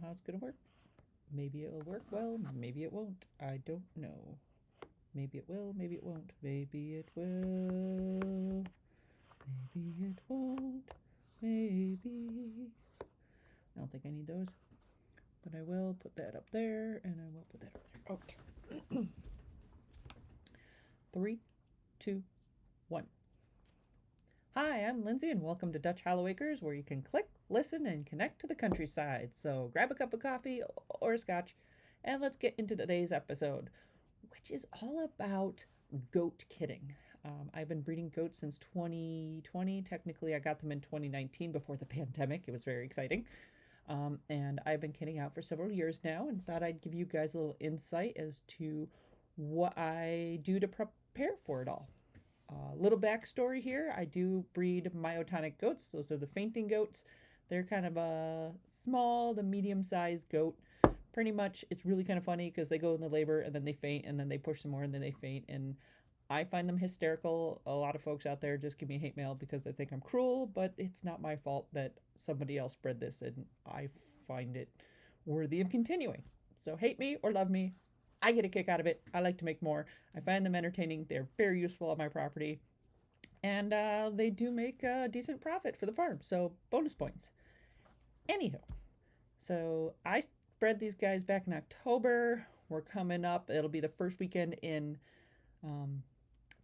how it's going to work. Maybe it'll work well, maybe it won't. I don't know. Maybe it will, maybe it won't. Maybe it will. Maybe it won't. Maybe. I don't think I need those. But I will put that up there, and I will put that over there. Okay. 3, 2, 1. Hi, I'm Lindsay, and welcome to Dutch Hollow Acres, where you can click, listen, and connect to the countryside. So grab a cup of coffee or a scotch, and let's get into today's episode, which is all about goat kidding. I've been breeding goats since 2020. Technically, I got them in 2019 before the pandemic. It was very exciting. And I've been kidding out for several years now, and thought I'd give you guys a little insight as to what I do to prepare for it all. Little backstory here, I do breed myotonic goats. Those are the fainting goats. They're kind of a small to medium sized goat. Pretty much, it's really kind of funny because they go into labor and then they faint and then they push some more and then they faint. And I find them hysterical. A lot of folks out there just give me hate mail because they think I'm cruel, but it's not my fault that somebody else bred this, and I find it worthy of continuing. So hate me or love me, I get a kick out of it. I like to make more. I find them entertaining. They're very useful on my property. And they do make a decent profit for the farm. So bonus points. Anywho, so I bred these guys back in October. We're coming up. It'll be the first weekend in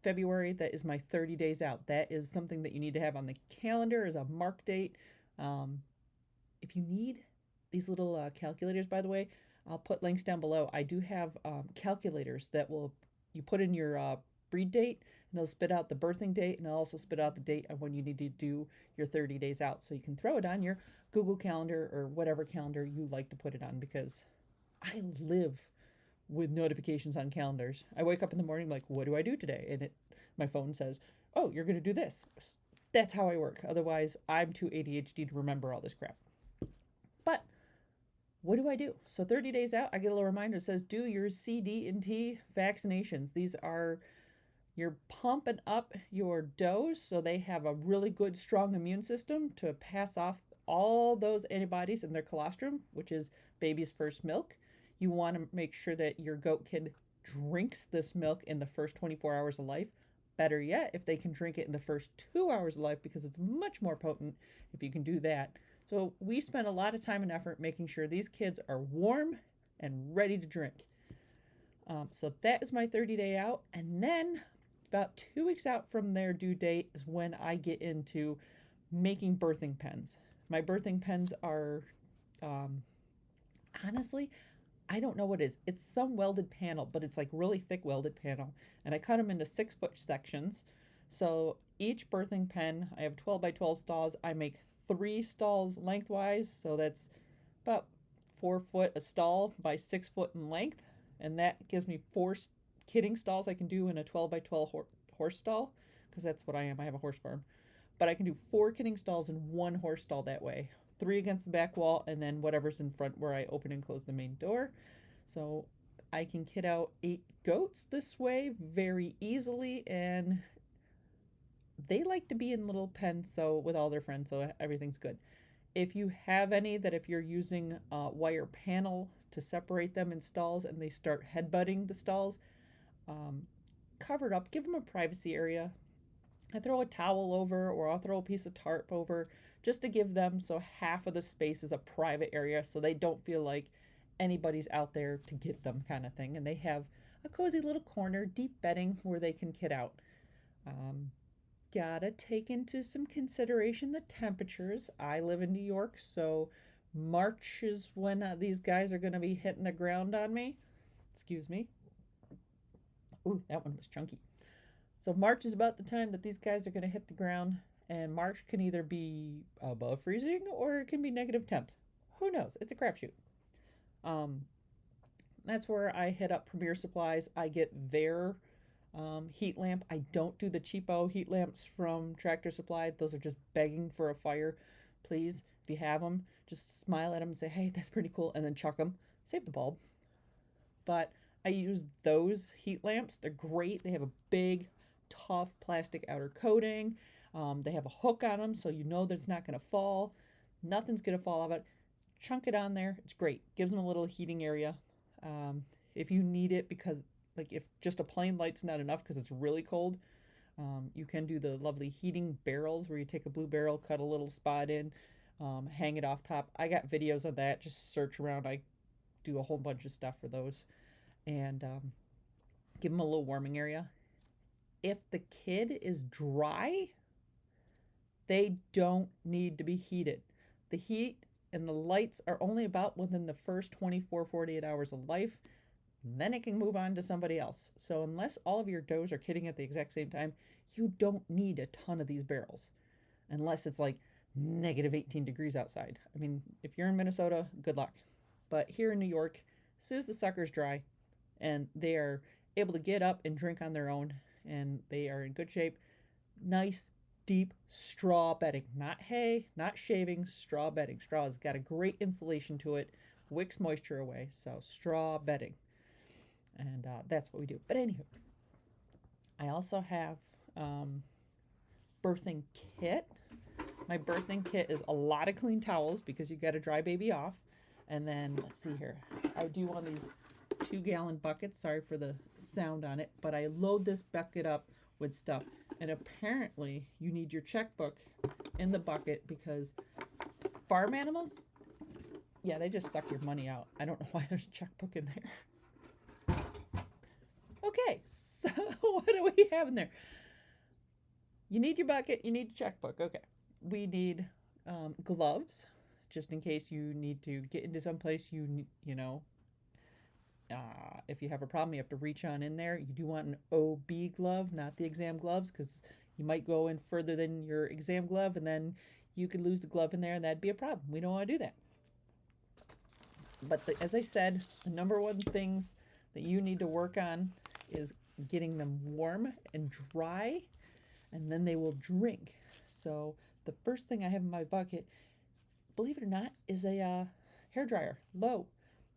February. That is my 30 days out. That is something that you need to have on the calendar as a mark date. If you need these little calculators, by the way, I'll put links down below. I do have calculators that will, you put in your breed date, and it'll spit out the birthing date, and it'll also spit out the date of when you need to do your 30 days out. So you can throw it on your Google Calendar or whatever calendar you like to put it on, because I live with notifications on calendars. I wake up in the morning like, what do I do today? And my phone says, oh, you're going to do this. That's how I work. Otherwise, I'm too ADHD to remember all this crap. But what do I do? So 30 days out, I get a little reminder that says do your C, D, and T vaccinations. These are, you're pumping up your does so they have a really good, strong immune system to pass off all those antibodies in their colostrum, which is baby's first milk. You want to make sure that your goat kid drinks this milk in the first 24 hours of life. Better yet, if they can drink it in the first 2 hours of life, because it's much more potent if you can do that. So we spend a lot of time and effort making sure these kids are warm and ready to drink. So that is my 30-day out. And then about 2 weeks out from their due date is when I get into making birthing pens. My birthing pens are, honestly, I don't know what it is. It's some welded panel, but it's like really thick welded panel. And I cut them into 6-foot sections. So each birthing pen, I have 12 by 12 stalls. I make 3 stalls lengthwise. So that's about 4 foot a stall by 6 foot in length. And that gives me 4 kidding stalls I can do in a 12 by 12 horse stall, because that's what I am. I have a horse farm. But I can do 4 kidding stalls in 1 horse stall that way. 3 against the back wall, and then whatever's in front where I open and close the main door. So I can kid out 8 goats this way very easily, and they like to be in little pens so with all their friends, so everything's good. If you have any that, if you're using a wire panel to separate them in stalls and they start headbutting the stalls, cover it up, give them a privacy area. I throw a towel over, or I'll throw a piece of tarp over, just to give them so half of the space is a private area, so they don't feel like anybody's out there to get them, kind of thing. And they have a cozy little corner, deep bedding, where they can kid out. Gotta take into some consideration the temperatures. I live in New York, so March is when these guys are going to be hitting the ground on me. Excuse me. Ooh, that one was chunky. So March is about the time that these guys are going to hit the ground, and March can either be above freezing or it can be negative temps. Who knows? It's a crapshoot. That's where I hit up Premier Supplies. I get their heat lamp. I don't do the cheapo heat lamps from Tractor Supply. Those are just begging for a fire. Please, if you have them, just smile at them and say, hey, that's pretty cool, and then chuck them. Save the bulb. But I use those heat lamps. They're great. They have a big, tough plastic outer coating. They have a hook on them, so you know that it's not going to fall. Nothing's going to fall out of it. chunk it on there. It's great. Gives them a little heating area. Um, if you need it, because like if just a plain light's not enough because it's really cold, you can do the lovely heating barrels where you take a blue barrel, cut a little spot in, hang it off top. I got videos of that. Just search around. I do a whole bunch of stuff for those, and give them a little warming area. If the kid is dry, they don't need to be heated. The heat and the lights are only about within the first 24, 48 hours of life. Then it can move on to somebody else. So unless all of your does are kidding at the exact same time, you don't need a ton of these barrels. Unless it's like negative 18 degrees outside. I mean, if you're in Minnesota, good luck. But here in New York, as soon as the sucker's dry and they are able to get up and drink on their own and they are in good shape, nice, deep straw bedding. Not hay, not shaving, straw bedding. Straw has got a great insulation to it, wicks moisture away. So straw bedding. And that's what we do. But anywho, I also have birthing kit. My birthing kit is a lot of clean towels because you got to dry baby off. And then let's see here. I do one of these 2-gallon buckets. Sorry for the sound on it, but I load this bucket up with stuff. And apparently you need your checkbook in the bucket because farm animals, yeah, they just suck your money out. I don't know why there's a checkbook in there. Okay, so what do we have in there? You need your bucket, you need your checkbook. Okay, we need gloves, just in case you need to get into some place if you have a problem, you have to reach on in there. You do want an OB glove, not the exam gloves, because you might go in further than your exam glove, and then you could lose the glove in there, and that'd be a problem. We don't want to do that. But as I said, the number one things that you need to work on is getting them warm and dry, and then they will drink. So the first thing I have in my bucket, believe it or not, is a hair dryer, low,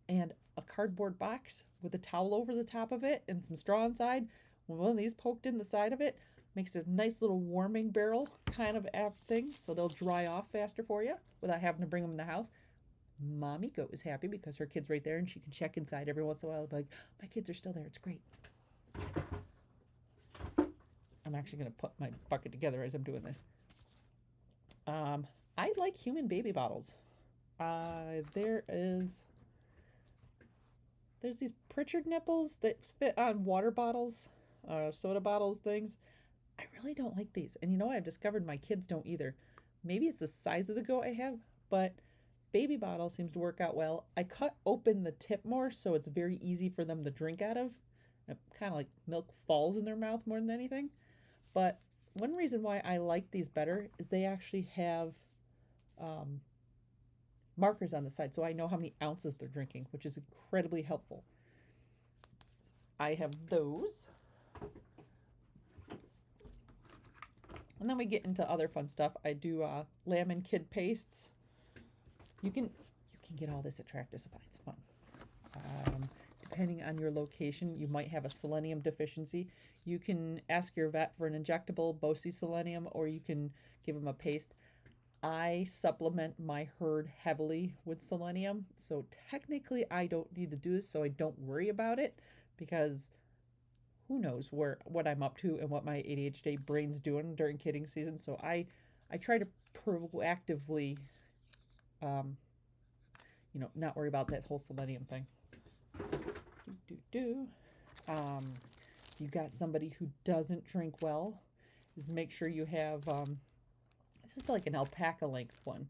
and a cardboard box with a towel over the top of it and some straw inside. When one of these poked in the side of it, makes a nice little warming barrel kind of thing, so they'll dry off faster for you without having to bring them in the house. Mommy Goat is happy because her kid's right there and she can check inside every once in a while. Like, my kids are still there. It's great. I'm actually going to put my bucket together as I'm doing this. I like human baby bottles. There's these Pritchard nipples that fit on water bottles, soda bottles, things. I really don't like these. And I've discovered my kids don't either. Maybe it's the size of the goat I have, but baby bottle seems to work out well. I cut open the tip more so it's very easy for them to drink out of. It kind of like milk falls in their mouth more than anything. But one reason why I like these better is they actually have markers on the side, so I know how many ounces they're drinking, which is incredibly helpful. I have those. And then we get into other fun stuff. I do lamb and kid pastes. You can get all this at Tractor Supply. It's fun. Depending on your location, you might have a selenium deficiency. You can ask your vet for an injectable Bosi selenium, or you can give them a paste. I supplement my herd heavily with selenium, so technically I don't need to do this, so I don't worry about it, because who knows what I'm up to and what my ADHD brain's doing during kidding season. So I try to proactively not worry about that whole selenium thing. If you got somebody who doesn't drink well, is make sure you have this is like an alpaca length one.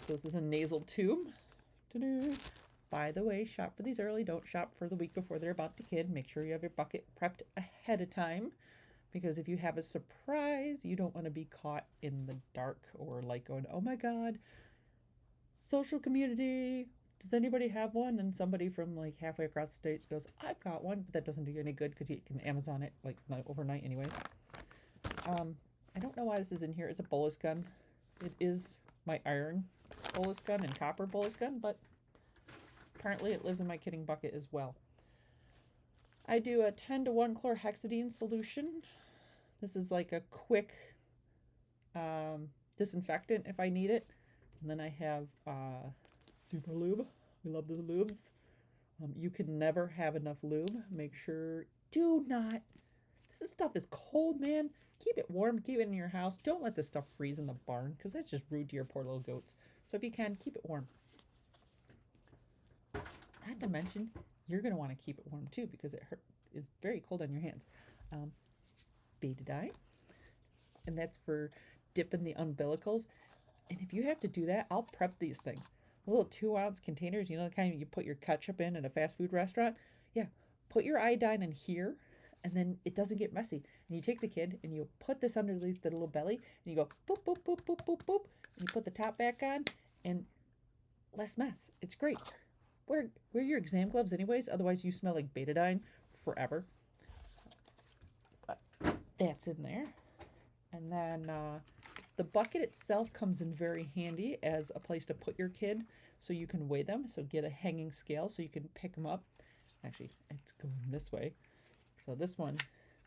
So this is a nasal tube. Ta-da. By the way, shop for these early. Don't shop for the week before they're about the kid. Make sure you have your bucket prepped ahead of time, because if you have a surprise, you don't want to be caught in the dark or like going, oh my God, social community, does anybody have one? And somebody from like halfway across the state goes, I've got one, but that doesn't do you any good because you can Amazon it like overnight anyways. I don't know why this is in here. It's a bolus gun. It is my iron bolus gun and copper bolus gun, but apparently it lives in my kidding bucket as well. I do a 10-to-1 chlorhexidine solution. This is like a quick disinfectant if I need it. And then I have Super lube. We love the lubes. You can never have enough lube. Make sure, do not, this stuff is cold, man. Keep it warm, keep it in your house. Don't let this stuff freeze in the barn because that's just rude to your poor little goats. So if you can, keep it warm. Not to mention, you're going to want to keep it warm too because is very cold on your hands. Um, Betadine, and that's for dipping the umbilicals. And if you have to do that, I'll prep these things. The little 2-ounce containers, the kind you put your ketchup in at a fast food restaurant. Yeah, put your iodine in here, and then it doesn't get messy. And you take the kid and you put this underneath the little belly, and you go boop, boop, boop, boop, boop, boop, and you put the top back on, and less mess. It's great. Wear your exam gloves anyways, otherwise you smell like betadine forever. But that's in there. And then the bucket itself comes in very handy as a place to put your kid so you can weigh them. So get a hanging scale so you can pick them up. Actually, it's going this way. So this one,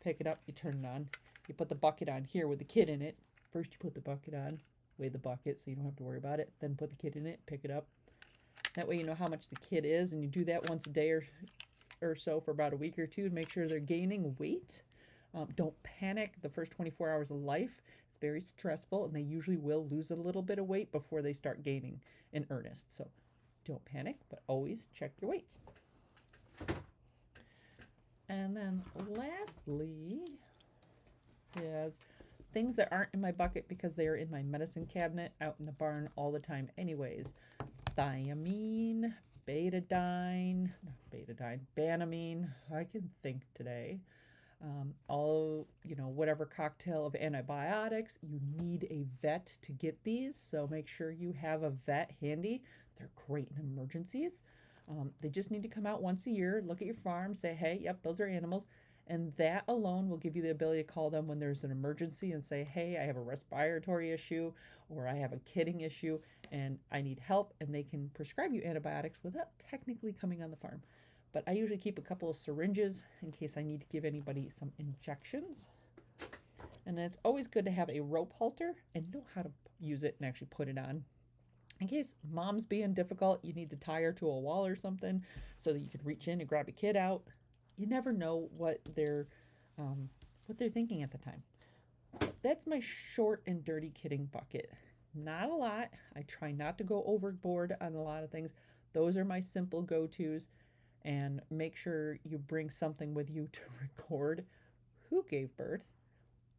pick it up, you turn it on. You put the bucket on here with the kid in it. First you put the bucket on, weigh the bucket so you don't have to worry about it. Then put the kid in it, pick it up. That way you know how much the kid is, and you do that once a day or so for about a week or two to make sure they're gaining weight. Don't panic the first 24 hours of life. It's very stressful, and they usually will lose a little bit of weight before they start gaining in earnest. So don't panic, but always check your weights. And then lastly is things that aren't in my bucket because they are in my medicine cabinet out in the barn all the time anyways. Thiamine, betadine, Banamine. I can think today. Whatever cocktail of antibiotics. You need a vet to get these, so make sure you have a vet handy. They're great in emergencies. They just need to come out once a year, look at your farm, say, hey, yep, those are animals. And that alone will give you the ability to call them when there's an emergency and say, hey, I have a respiratory issue or I have a kidding issue and I need help. And they can prescribe you antibiotics without technically coming on the farm. But I usually keep a couple of syringes in case I need to give anybody some injections. And then it's always good to have a rope halter and know how to use it and actually put it on. In case mom's being difficult, you need to tie her to a wall or something so that you can reach in and grab a kid out. You never know what they're thinking at the time. That's my short and dirty kidding bucket. Not a lot. I try not to go overboard on a lot of things. Those are my simple go-tos. And make sure you bring something with you to record who gave birth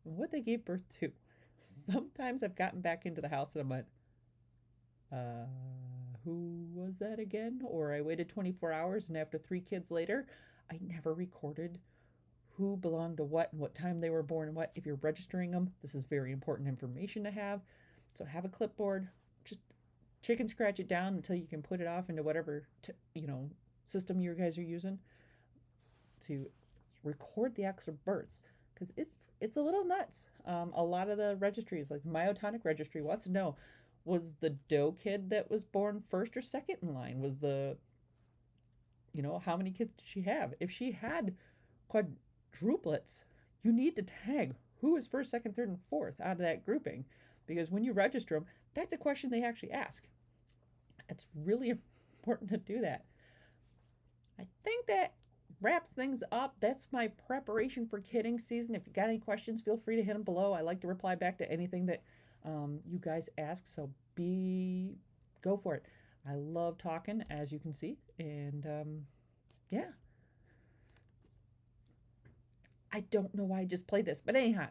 and what they gave birth to. Sometimes I've gotten back into the house and I'm like, who was that again? Or I waited 24 hours and after 3 kids later, I never recorded who belonged to what and what time they were born and what. If you're registering them, this is very important information to have. So have a clipboard, just chicken scratch it down until you can put it off into whatever, system you guys are using to record the actual births. Because it's a little nuts. A lot of the registries, like Myotonic registry, wants to know, was the doe kid that was born first or second in line? Was how many kids did she have? If she had quadruplets, you need to tag who is first, second, third, and fourth out of that grouping. Because when you register them, that's a question they actually ask. It's really important to do that. I think that wraps things up. That's my preparation for kidding season. If you got any questions, feel free to hit them below. I like to reply back to anything that you guys ask, so go for it. I love talking, as you can see, and yeah. I don't know why I just played this, but anyhow,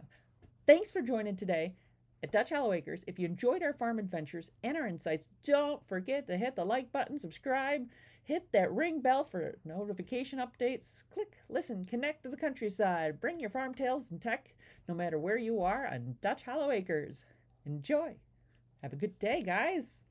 thanks for joining today at Dutch Hollow Acres. If you enjoyed our farm adventures and our insights, don't forget to hit the like button, subscribe, hit that ring bell for notification updates, click, listen, connect to the countryside, bring your farm tales and tech no matter where you are on Dutch Hollow Acres. Enjoy. Have a good day, guys.